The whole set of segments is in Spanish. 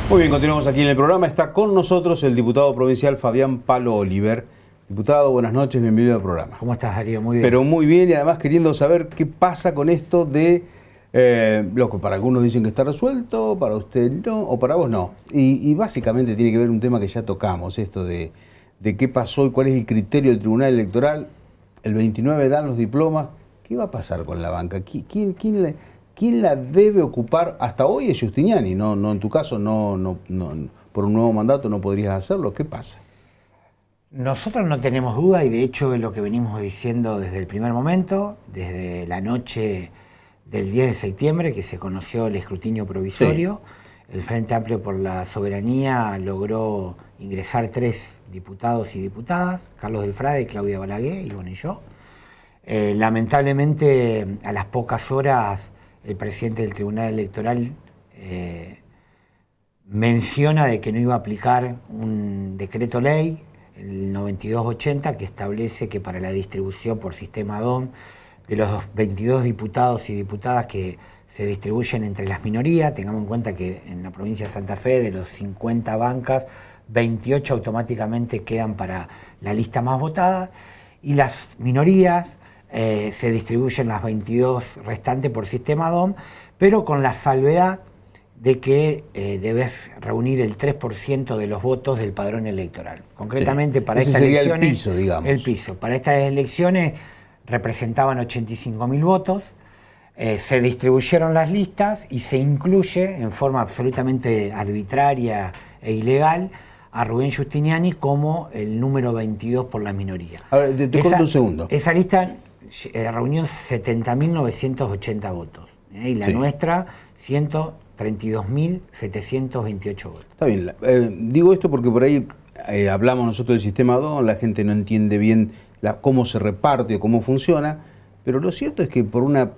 Muy bien, continuamos aquí en el programa. Está con nosotros el diputado provincial Fabián Palo Oliver. Diputado, buenas noches, bienvenido al programa. ¿Cómo estás, Darío? Muy bien. Pero muy bien, y además queriendo saber qué pasa con esto de lo que para algunos dicen que está resuelto, para usted no, o para vos no. Y básicamente tiene que ver un tema que ya tocamos, esto de qué pasó y cuál es el criterio del Tribunal Electoral. El 29 dan los diplomas. ¿Qué va a pasar con la banca? ¿Quién la debe ocupar? Hasta hoy es Giustiniani, no en tu caso, no, por un nuevo mandato no podrías hacerlo. ¿Qué pasa? Nosotros no tenemos duda, y de hecho es lo que venimos diciendo desde el primer momento, desde la noche del 10 de septiembre que se conoció el escrutinio provisorio. Sí. El Frente Amplio por la Soberanía logró ingresar 3 diputados y diputadas, Carlos del Frade, Claudia Balaguer y bueno, y yo. Lamentablemente, a las pocas horas, el presidente del Tribunal Electoral menciona de que no iba a aplicar un decreto ley, el 9280, que establece que para la distribución por sistema DOM de los 22 diputados y diputadas que se distribuyen entre las minorías, tengamos en cuenta que en la provincia de Santa Fe, de los 50 bancas, 28 automáticamente quedan para la lista más votada, y las minorías se distribuyen las 22 restantes por sistema DOM, pero con la salvedad de que debes reunir el 3% de los votos del padrón electoral. Concretamente, sí, para estas elecciones... el piso, digamos. El piso. Para estas elecciones representaban 85.000 votos, se distribuyeron las listas y se incluye en forma absolutamente arbitraria e ilegal a Rubén Giustiniani como el número 22 por la minoría. A ver, te corto un segundo. Esa lista reunió 70.980 votos, y la nuestra 132.728 votos. Está bien, digo esto porque por ahí hablamos nosotros del sistema DON, la gente no entiende bien cómo se reparte o cómo funciona, pero lo cierto es que por una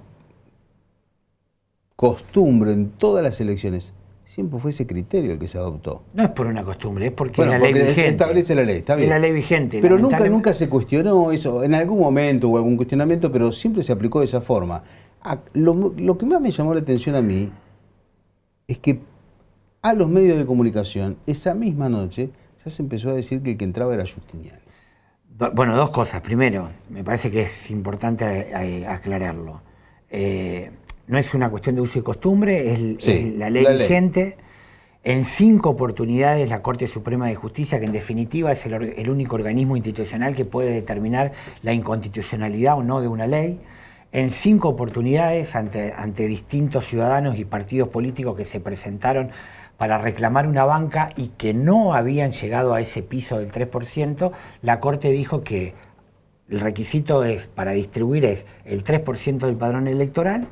costumbre en todas las elecciones siempre fue ese criterio el que se adoptó. No es por una costumbre, es porque es la ley vigente. Establece la ley, está bien. Es la ley vigente. Pero nunca se cuestionó eso, en algún momento hubo algún cuestionamiento, pero siempre se aplicó de esa forma. Lo que más me llamó la atención a mí es que a los medios de comunicación, esa misma noche, ya se empezó a decir que el que entraba era Giustiniani. Bueno, 2 cosas. Primero, me parece que es importante aclararlo. No es una cuestión de uso y costumbre, es la ley vigente. En 5 oportunidades la Corte Suprema de Justicia, que en definitiva es el único organismo institucional que puede determinar la inconstitucionalidad o no de una ley, en 5 oportunidades ante distintos ciudadanos y partidos políticos que se presentaron para reclamar una banca y que no habían llegado a ese piso del 3%, la Corte dijo que el requisito para distribuir es el 3% del padrón electoral.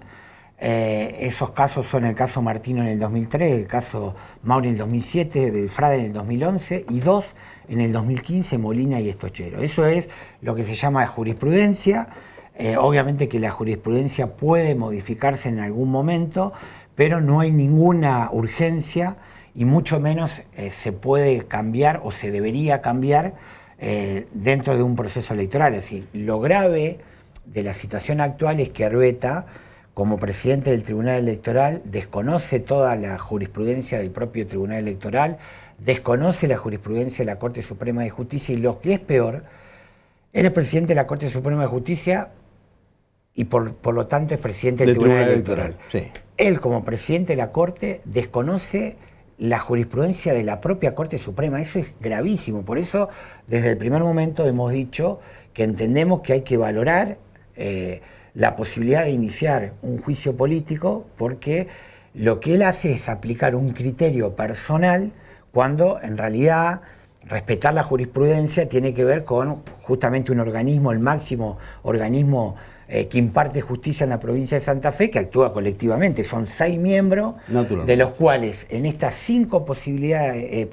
Esos casos son el caso Martino en el 2003, el caso Mauri en el 2007, del Frade en el 2011 y 2 en el 2015, Molina y Estochero. Eso es lo que se llama jurisprudencia. Obviamente que la jurisprudencia puede modificarse en algún momento, pero no hay ninguna urgencia y mucho menos se puede cambiar o se debería cambiar dentro de un proceso electoral. Es decir, lo grave de la situación actual es que Arbeta, como presidente del Tribunal Electoral, desconoce toda la jurisprudencia del propio Tribunal Electoral, desconoce la jurisprudencia de la Corte Suprema de Justicia y lo que es peor, él es presidente de la Corte Suprema de Justicia y por lo tanto es presidente del Tribunal Electoral. Sí. Él, como presidente de la Corte, desconoce la jurisprudencia de la propia Corte Suprema. Eso es gravísimo. Por eso, desde el primer momento hemos dicho que entendemos que hay que valorar la posibilidad de iniciar un juicio político, porque lo que él hace es aplicar un criterio personal cuando en realidad respetar la jurisprudencia tiene que ver con justamente un organismo, el máximo organismo que imparte justicia en la provincia de Santa Fe, que actúa colectivamente. Son 6 miembros, de los cuales en estas 5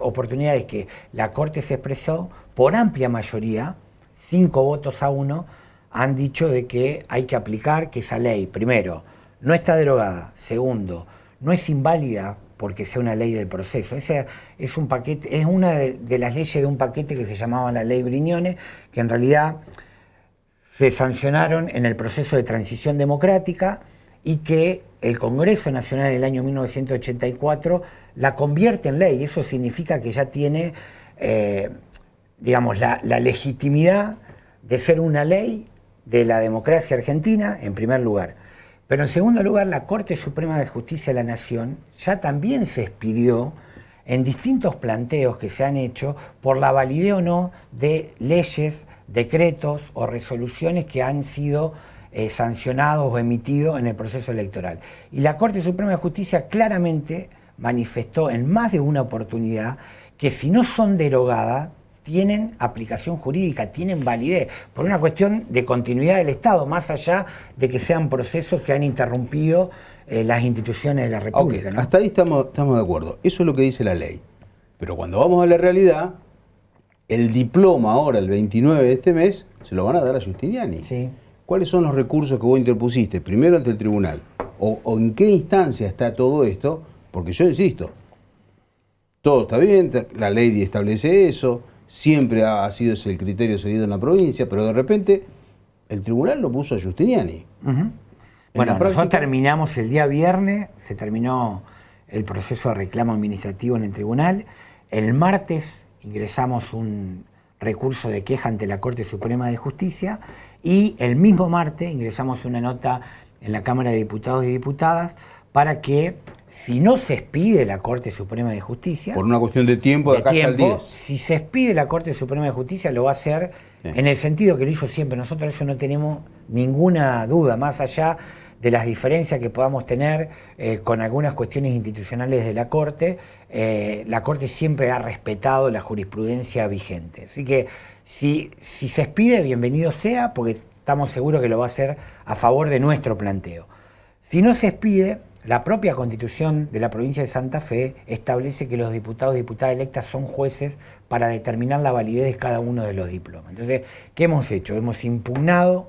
oportunidades que la Corte se expresó, por amplia mayoría, 5 votos a 1, han dicho de que hay que aplicar que esa ley, primero, no está derogada, segundo, no es inválida porque sea una ley del proceso. Ese es un paquete, es una de las leyes de un paquete que se llamaba la Ley Brignone, que en realidad se sancionaron en el proceso de transición democrática y que el Congreso Nacional del año 1984 la convierte en ley. Eso significa que ya tiene, digamos, la legitimidad de ser una ley de la democracia argentina, en primer lugar. Pero en segundo lugar, la Corte Suprema de Justicia de la Nación ya también se expidió en distintos planteos que se han hecho por la validez o no de leyes, decretos o resoluciones que han sido sancionados o emitidos en el proceso electoral. Y la Corte Suprema de Justicia claramente manifestó en más de una oportunidad que si no son derogadas, tienen aplicación jurídica, tienen validez, por una cuestión de continuidad del Estado, más allá de que sean procesos que han interrumpido las instituciones de la República. Okay, ¿no? hasta ahí estamos de acuerdo. Eso es lo que dice la ley. Pero cuando vamos a la realidad, el diploma ahora, el 29 de este mes, se lo van a dar a Giustiniani. Sí. ¿Cuáles son los recursos que vos interpusiste? Primero ante el tribunal. ¿O en qué instancia está todo esto? Porque yo insisto, todo está bien, la ley establece eso, siempre ha sido ese el criterio seguido en la provincia, pero de repente el tribunal lo puso a Giustiniani. Bueno, nosotros terminamos el día viernes, se terminó el proceso de reclamo administrativo en el tribunal. El martes ingresamos un recurso de queja ante la Corte Suprema de Justicia y el mismo martes ingresamos una nota en la Cámara de Diputados y Diputadas para que, si no se expide la Corte Suprema de Justicia... Por una cuestión de tiempo, de acá hasta el 10. Si se expide la Corte Suprema de Justicia, lo va a hacer en el sentido que lo hizo siempre. Nosotros eso no tenemos ninguna duda, más allá de las diferencias que podamos tener con algunas cuestiones institucionales de la Corte siempre ha respetado la jurisprudencia vigente. Así que si se expide, bienvenido sea, porque estamos seguros que lo va a hacer a favor de nuestro planteo. Si no se expide, la propia Constitución de la provincia de Santa Fe establece que los diputados y diputadas electas son jueces para determinar la validez de cada uno de los diplomas. Entonces, ¿qué hemos hecho? Hemos impugnado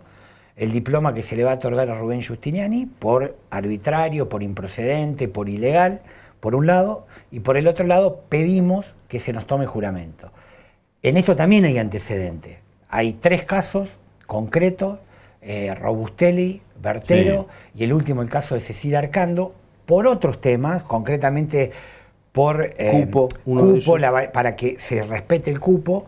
el diploma que se le va a otorgar a Rubén Giustiniani por arbitrario, por improcedente, por ilegal, por un lado, y por el otro lado pedimos que se nos tome juramento. En esto también hay antecedentes. Hay 3 casos concretos, Robustelli, Bertero, sí, y el último, el caso de Cecilia Arcando, por otros temas, concretamente por cupo para que se respete el cupo,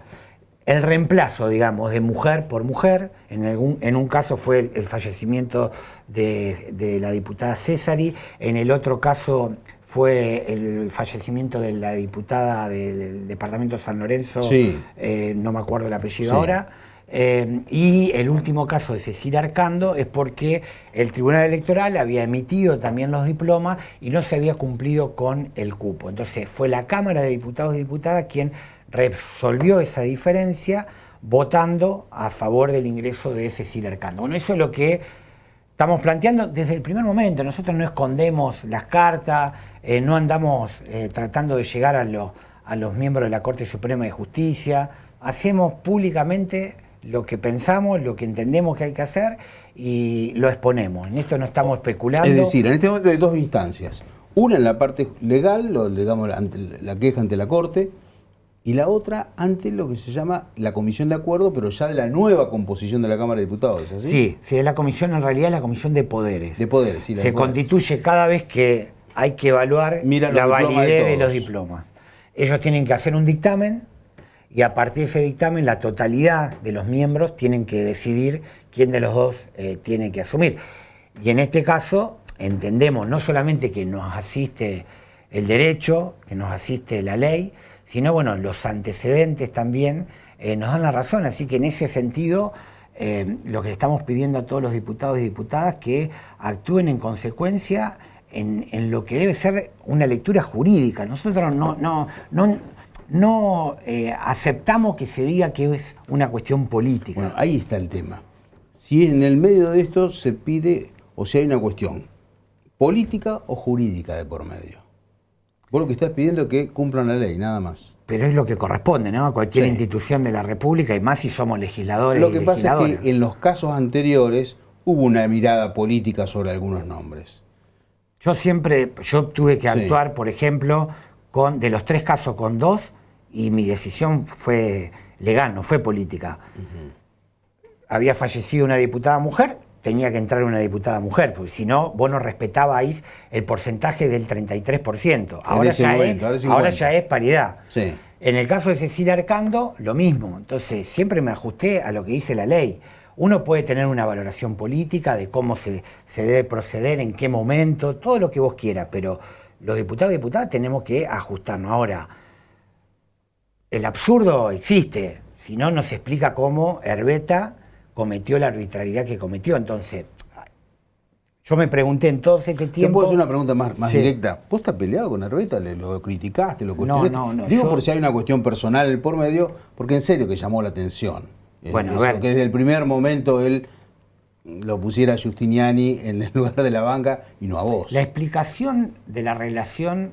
el reemplazo, digamos, de mujer por mujer. En un caso fue el fallecimiento de la diputada Césari, en el otro caso fue el fallecimiento de la diputada del departamento de San Lorenzo, sí, no me acuerdo el apellido, sí, ahora. Y el último caso de Cecilia Arcando es porque el Tribunal Electoral había emitido también los diplomas y no se había cumplido con el cupo. Entonces fue la Cámara de Diputados y Diputadas quien resolvió esa diferencia votando a favor del ingreso de Cecilia Arcando. Bueno, eso es lo que estamos planteando desde el primer momento. Nosotros no escondemos las cartas, no andamos tratando de llegar a los miembros de la Corte Suprema de Justicia. Hacemos públicamente lo que pensamos, lo que entendemos que hay que hacer y lo exponemos. En esto no estamos especulando. Es decir, en este momento hay 2 instancias. Una en la parte legal, digamos, ante la queja ante la Corte, y la otra ante lo que se llama la Comisión de Acuerdo, pero ya de la nueva composición de la Cámara de Diputados, ¿es así? Sí, es la comisión, en realidad es la Comisión de Poderes. De Poderes, sí. Se constituye cada vez que hay que evaluar la validez de los diplomas. Ellos tienen que hacer un dictamen, y a partir de ese dictamen la totalidad de los miembros tienen que decidir quién de los dos tiene que asumir. Y en este caso entendemos no solamente que nos asiste el derecho, que nos asiste la ley, sino bueno, los antecedentes también nos dan la razón. Así que en ese sentido lo que le estamos pidiendo a todos los diputados y diputadas que actúen en consecuencia en lo que debe ser una lectura jurídica. Nosotros no aceptamos que se diga que es una cuestión política. Bueno, ahí está el tema. Si en el medio de esto se pide, o si hay una cuestión política o jurídica de por medio. Vos lo que estás pidiendo es que cumplan la ley, nada más. Pero es lo que corresponde, ¿no? A cualquier institución de la República, y más si somos legisladores. Lo que pasa es que en los casos anteriores hubo una mirada política sobre algunos nombres. Yo tuve que actuar, por ejemplo, de los 3 casos con 2, y mi decisión fue legal, no fue política. Había fallecido una diputada mujer, tenía que entrar una diputada mujer, porque si no, vos no respetabais el porcentaje del 33%. Ahora ya es paridad. Sí. En el caso de Cecilia Arcando, lo mismo. Entonces, siempre me ajusté a lo que dice la ley. Uno puede tener una valoración política de cómo se debe proceder, en qué momento, todo lo que vos quieras, pero los diputados y diputadas tenemos que ajustarnos. Ahora, el absurdo existe, si no, no se explica cómo Herbeta cometió la arbitrariedad que cometió. Entonces, yo me pregunté en todo este tiempo... ¿Te puedo hacer una pregunta más sí. directa? ¿Vos estás peleado con Herbeta? ¿Lo criticaste? ¿Lo cuestionaste? No. Digo, por si hay una cuestión personal por medio, porque en serio que llamó la atención. Bueno, eso, a ver. Que desde el primer momento él lo pusiera a Giustiniani en el lugar de la banca y no a vos. La explicación de la relación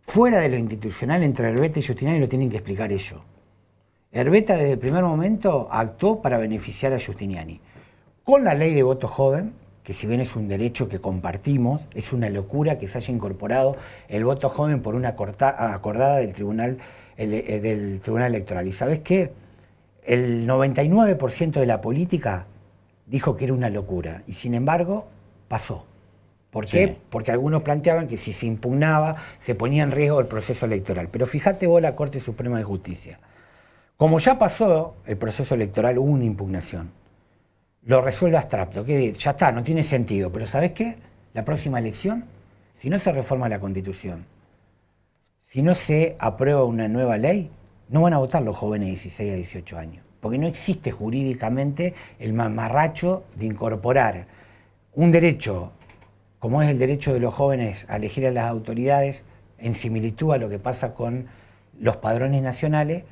fuera de lo institucional entre Herbeta y Giustiniani lo tienen que explicar ellos. Herbeta desde el primer momento actuó para beneficiar a Giustiniani. Con la ley de voto joven, que si bien es un derecho que compartimos, es una locura que se haya incorporado el voto joven por una acordada del Tribunal Electoral. ¿Y sabés qué? El 99% de la política dijo que era una locura y sin embargo pasó. ¿Por qué? Sí. Porque algunos planteaban que si se impugnaba se ponía en riesgo el proceso electoral. Pero fíjate vos la Corte Suprema de Justicia. Como ya pasó el proceso electoral, hubo una impugnación. Lo resuelve abstracto, que ya está, no tiene sentido. Pero ¿sabés qué? La próxima elección, si no se reforma la Constitución, si no se aprueba una nueva ley, no van a votar los jóvenes de 16 a 18 años. Porque no existe jurídicamente el mamarracho de incorporar un derecho, como es el derecho de los jóvenes a elegir a las autoridades, en similitud a lo que pasa con los padrones nacionales,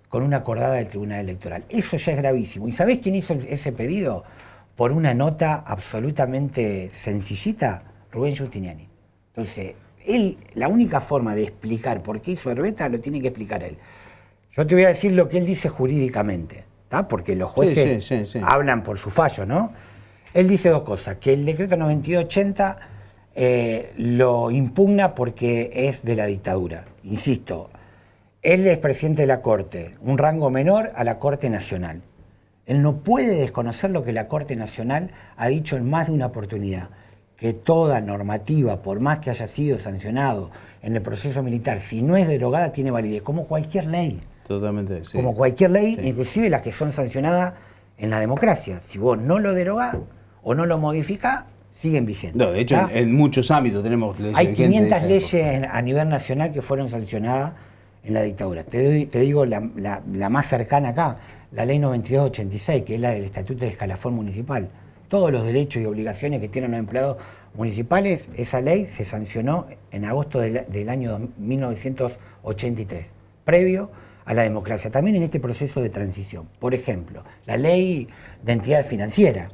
con una acordada del Tribunal Electoral. Eso ya es gravísimo. ¿Y sabés quién hizo ese pedido? Por una nota absolutamente sencillita, Rubén Giustiniani. Entonces, la única forma de explicar por qué hizo Herbeta lo tiene que explicar él. Yo te voy a decir lo que él dice jurídicamente, ¿tá? Porque los jueces sí. hablan por su fallo, ¿no? Él dice dos cosas, que el decreto 9280 lo impugna porque es de la dictadura. Insisto, él es presidente de la Corte, un rango menor a la Corte Nacional. Él no puede desconocer lo que la Corte Nacional ha dicho en más de una oportunidad, que toda normativa, por más que haya sido sancionado en el proceso militar, si no es derogada, tiene validez, como cualquier ley. Totalmente, sí. Como cualquier ley, sí. Inclusive las que son sancionadas en la democracia. Si vos no lo derogás o no lo modificás, siguen vigentes. No, de hecho, en muchos ámbitos tenemos leyes. Hay 500 de leyes a nivel nacional que fueron sancionadas en la dictadura. Te digo la más cercana acá, la ley 9286, que es la del Estatuto de Escalafón Municipal. Todos los derechos y obligaciones que tienen los empleados municipales, esa ley se sancionó en agosto del año 1983, previo a la democracia, también en este proceso de transición. Por ejemplo, la ley de entidades financieras.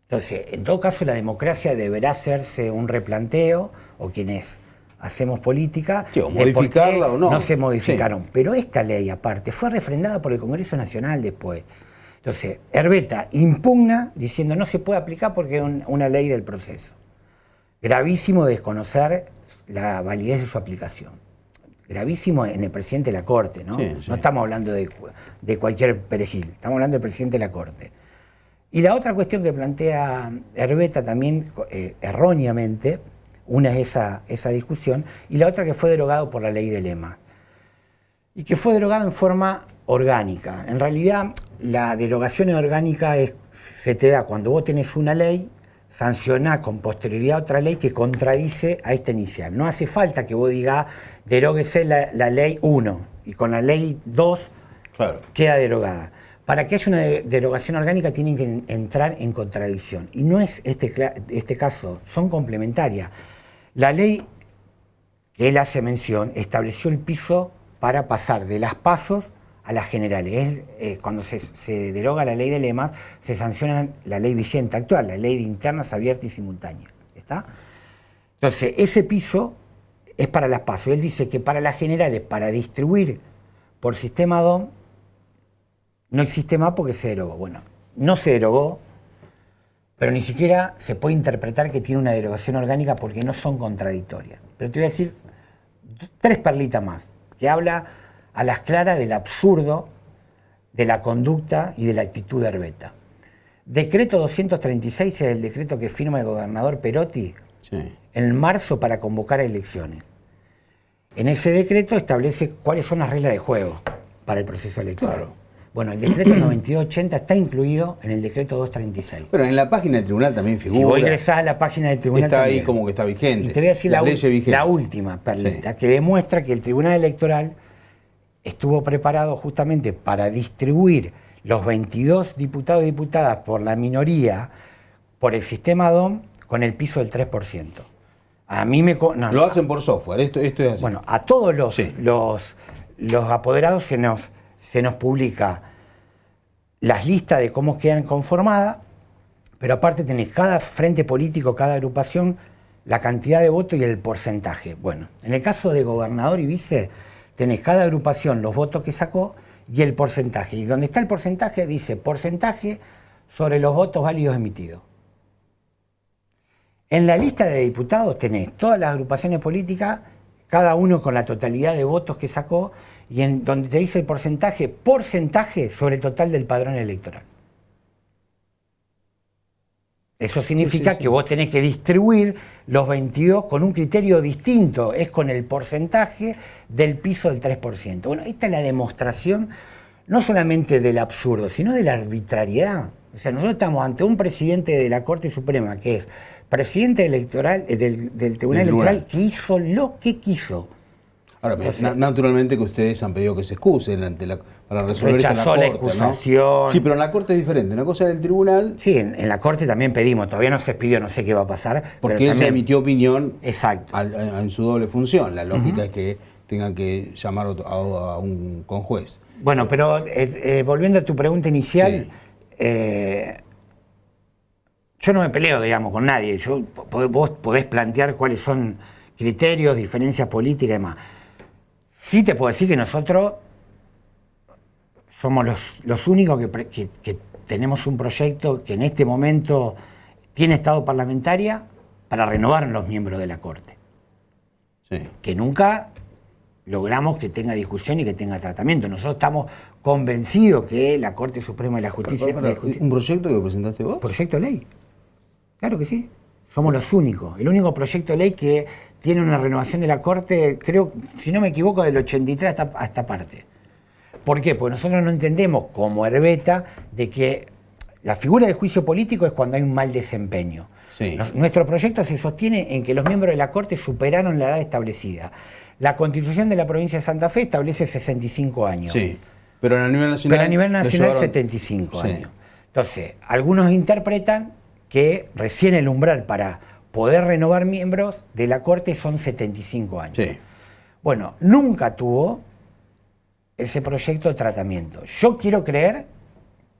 Entonces, en todo caso, la democracia deberá hacerse un replanteo, o quienes hacemos política, sí, o modificarla o no. No se modificaron. Sí. Pero esta ley, aparte, fue refrendada por el Congreso Nacional después. Entonces, Herbeta impugna diciendo no se puede aplicar porque es una ley del proceso. Gravísimo desconocer la validez de su aplicación. Gravísimo en el presidente de la Corte, ¿no? Sí. No estamos hablando de cualquier perejil, estamos hablando del presidente de la Corte. Y la otra cuestión que plantea Herbeta también erróneamente, una es esa discusión, y la otra que fue derogado por la ley de lema. Y que fue derogado en forma orgánica. En realidad, la derogación orgánica se te da cuando vos tenés una ley, sancionás con posterioridad otra ley que contradice a esta inicial. No hace falta que vos digas, deróguese la ley 1, y con la ley 2 claro, queda derogada. Para que haya una derogación orgánica tienen que entrar en contradicción. Y no es este caso, son complementarias. La ley que él hace mención estableció el piso para pasar de las PASOs a las generales. Cuando se deroga la ley de lemas, se sanciona la ley vigente actual, la ley de internas abiertas y simultáneas. ¿Está? Entonces, ese piso es para las PASO. Él dice que para las generales, para distribuir por sistema DOM, no existe más porque se derogó. Bueno, no se derogó, pero ni siquiera se puede interpretar que tiene una derogación orgánica porque no son contradictorias. Pero te voy a decir 3 perlitas más, que habla a las claras del absurdo de la conducta y de la actitud de Herbeta. Decreto 236 es el decreto que firma el gobernador Perotti en marzo para convocar elecciones. En ese decreto establece cuáles son las reglas de juego para el proceso electoral. Claro. Bueno, el decreto 9280 está incluido en el decreto 236. Pero en la página del tribunal también figura. Si vos ingresás a la página del tribunal está también. Ahí como que está vigente. Y te voy a decir la última perlita, que demuestra que el tribunal electoral estuvo preparado justamente para distribuir los 22 diputados y diputadas por la minoría, por el sistema DOM, con el piso del 3%. A mí me... Lo hacen por software, esto es así. Bueno, a todos los apoderados se nos publica las listas de cómo quedan conformadas, pero aparte tenés cada frente político, cada agrupación, la cantidad de votos y el porcentaje. Bueno, en el caso de gobernador y vice, tenés cada agrupación los votos que sacó y el porcentaje. Y donde está el porcentaje dice porcentaje sobre los votos válidos emitidos. En la lista de diputados tenés todas las agrupaciones políticas, cada uno con la totalidad de votos que sacó, y en donde te dice el porcentaje sobre el total del padrón electoral. Eso significa que vos tenés que distribuir los 22 con un criterio distinto, es con el porcentaje del piso del 3%. Bueno, esta es la demostración no solamente del absurdo, sino de la arbitrariedad. O sea, nosotros estamos ante un presidente de la Corte Suprema que es presidente electoral del Tribunal Electoral que hizo lo que quiso. Ahora, naturalmente que ustedes han pedido que se excusen para resolver esto en la Corte, la excusación. ¿no? Sí, pero en la Corte es diferente. Una cosa era el tribunal. Sí, en la Corte también pedimos. Todavía no se expidió, no sé qué va a pasar. Porque pero él se emitió opinión. Exacto. En su doble función. La lógica es que tengan que llamar a un conjuez. Bueno, pero volviendo a tu pregunta inicial, yo no me peleo, digamos, con nadie. Vos podés plantear cuáles son criterios, diferencias políticas y demás. Sí te puedo decir que nosotros somos los únicos que tenemos un proyecto que en este momento tiene estado parlamentaria para renovar los miembros de la Corte. Sí. Que nunca logramos que tenga discusión y que tenga tratamiento. Nosotros estamos convencidos que la Corte Suprema de la Justicia... ¿Un proyecto que presentaste vos? ¿Proyecto de ley? Claro que sí. Somos los únicos. El único proyecto de ley que tiene una renovación de la Corte, creo, si no me equivoco, del 83 a esta parte. ¿Por qué? Porque nosotros no entendemos, como Herbeta, de que la figura del juicio político es cuando hay un mal desempeño. Sí. Nuestro proyecto se sostiene en que los miembros de la Corte superaron la edad establecida. La Constitución de la provincia de Santa Fe establece 65 años. Sí, pero a nivel nacional... 75 años. Entonces, algunos interpretan que recién el umbral para poder renovar miembros de la Corte son 75 años. Sí. Bueno, nunca tuvo ese proyecto de tratamiento. Yo quiero creer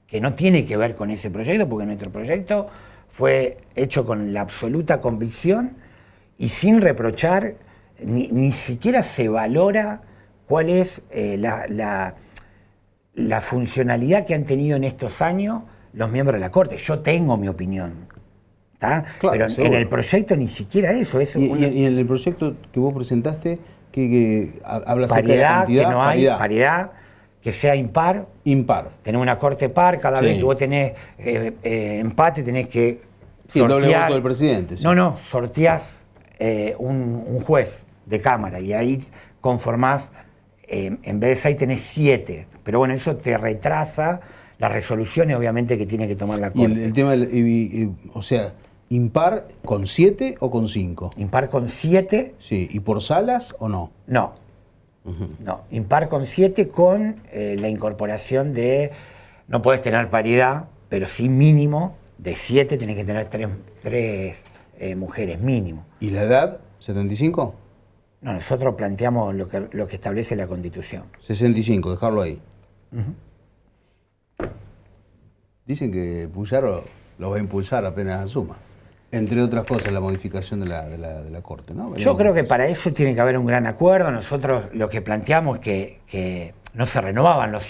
que no tiene que ver con ese proyecto, porque nuestro proyecto fue hecho con la absoluta convicción y sin reprochar, ni siquiera se valora cuál es la funcionalidad que han tenido en estos años los miembros de la Corte. Yo tengo mi opinión, claro, pero seguro. En el proyecto ni siquiera eso. ¿Y en el proyecto que vos presentaste, que habla acerca de cantidad? Que no hay paridad, que sea impar. Impar. Tenemos una Corte par, cada vez que vos tenés empate tenés que sortear. El doble voto del presidente. Sí. No, sorteás un juez de Cámara y ahí conformás, en vez de 6 tenés 7. Pero bueno, eso te retrasa las resoluciones, obviamente, que tiene que tomar la Corte. Y el tema, o sea, ¿impar con 7 o con 5? Impar con 7. Sí, ¿y por salas o no? No. No, impar con 7 con la incorporación de... No podés tener paridad, pero sí mínimo de 7 tenés que tener 3 mujeres mínimo. ¿Y la edad? ¿75? No, nosotros planteamos lo que establece la Constitución. 65, dejarlo ahí. Dicen que Puyaro lo va a impulsar apenas asuma. Entre otras cosas, la modificación de la Corte, ¿no? Yo creo que para eso tiene que haber un gran acuerdo. Nosotros lo que planteamos es que no se renovaban los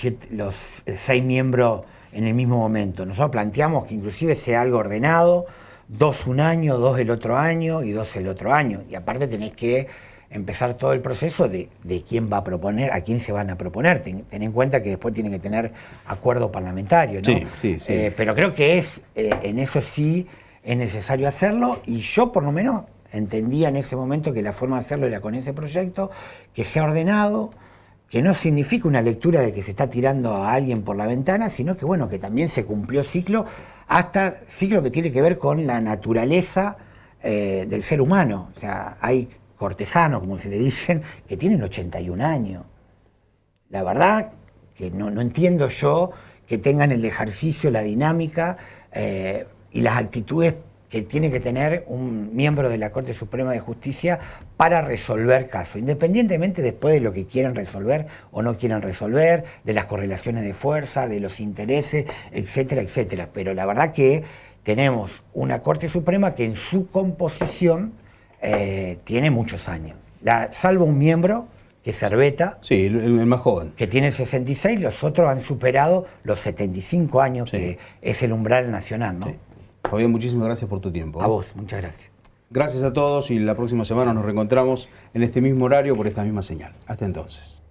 6 miembros en el mismo momento. Nosotros planteamos que inclusive sea algo ordenado, 2 un año, 2 el otro año y 2 el otro año. Y aparte tenés que empezar todo el proceso de quién va a proponer, a quién se van a proponer. Ten en cuenta que después tienen que tener acuerdo parlamentario, ¿no? Sí. Pero creo que en eso sí es necesario hacerlo, y yo por lo menos entendía en ese momento que la forma de hacerlo era con ese proyecto, que sea ordenado, que no significa una lectura de que se está tirando a alguien por la ventana, sino que bueno, que también se cumplió ciclo, hasta ciclo que tiene que ver con la naturaleza del ser humano. O sea, hay cortesanos, como se le dicen, que tienen 81 años. La verdad que no entiendo yo que tengan el ejercicio, la dinámica y las actitudes que tiene que tener un miembro de la Corte Suprema de Justicia para resolver casos, independientemente después de lo que quieran resolver o no quieran resolver, de las correlaciones de fuerza, de los intereses, etcétera, etcétera. Pero la verdad que tenemos una Corte Suprema que en su composición tiene muchos años. Salvo un miembro, que es Cerveta. Sí, el más joven. Que tiene 66, los otros han superado los 75 años, sí, que es el umbral nacional, ¿no? Sí. Fabián, muchísimas gracias por tu tiempo. A vos, muchas gracias. Gracias a todos y la próxima semana nos reencontramos en este mismo horario por esta misma señal. Hasta entonces.